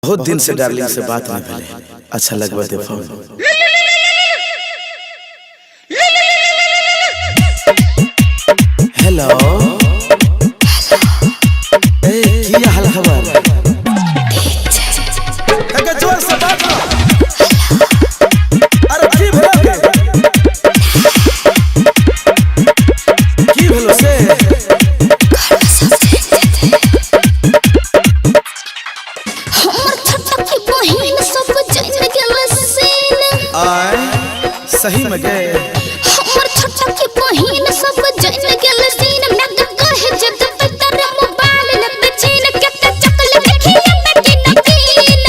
बहुत दिन से डार्लिंग से बात नहीं भले। अच्छा लगवा दे फोन। हेलो ए किया हाल खबर? काका जोर से बात करो। अरे की भेलो की भेलो से? सही में गए हमर छोटा की बहिन सब जन गेल सीन में कहे जद तर मोबाइल न बेचैन केते चकल देखिए बेटी नकीन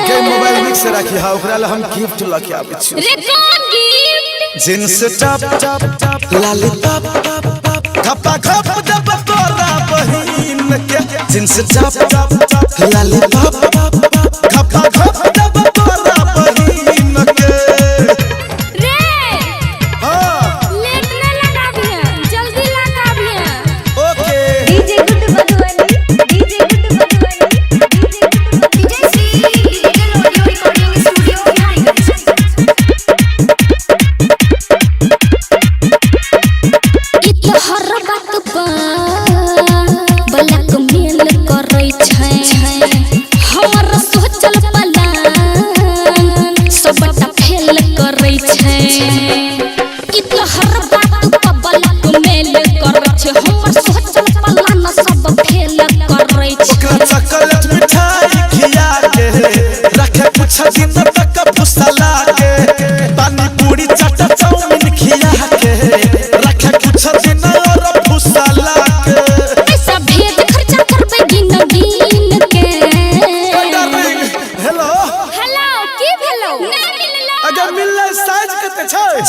के मोबाइल मिक्स रखी हा ओकरा ल हम गिफ्ट ल के आबै छी। रे कौन gift? Jeans top top lollipop खपा खप जब तोरा बहिन के जींस टॉप टॉप लॉलीपॉप खपा खप जब तोरा बहिन के।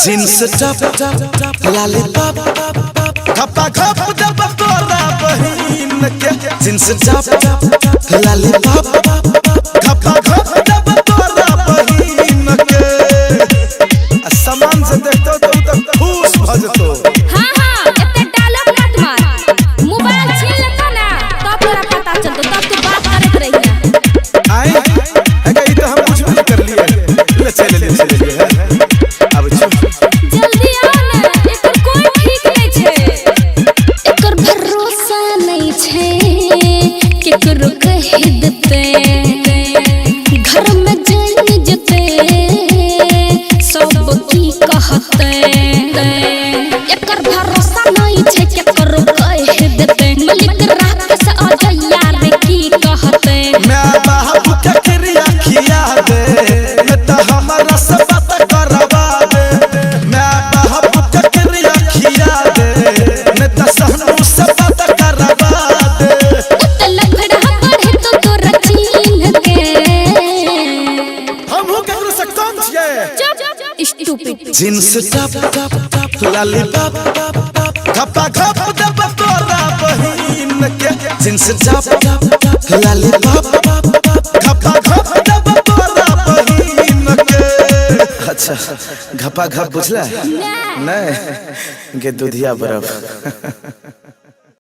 जींस टॉप टॉप लॉलीपॉप खपा खप जब तोरा बहिन के जींस टॉप टॉप लॉलीपॉप खपा खप जब तोरा बहिन के। सामान से देखतो तो खुश भ जतो। हां हां एते डालब मत मार, मोबाइल छीन लेता ना तब तोरा पता चलतो, तब तू बात करत रहिया। आई अगर ई तो हम कुछ भी कर लिए ले चले है। अब जल्दी आ ना, एकर कोई ठीक नहीं छे, एकर भरोसा नहीं छे केकरो कह देते घर में जान जते सब की कहते। एकर भरोसा नहीं छे केकरो कह देते मलिक रात से आ जाया रे की कहते। मैं बाबू के क्रिया खिया दे मैं तो हमारा सब बात करवा दे। मैं बाबू के क्रिया खिया दे मैं तो सहनु सब बात करवा दे। उत लफड़ा पढ़े तो तोरा चीन के हम हो केकरो से कम छिए। Stupid jeans top top lollipop खपा खप जब तोरा बहिन के जींस टॉप टॉप लॉलीपॉप खपा खप जब तोरा बहिन के। अच्छा घपा घप बुझला नहीं गे दूधिया बर्फ।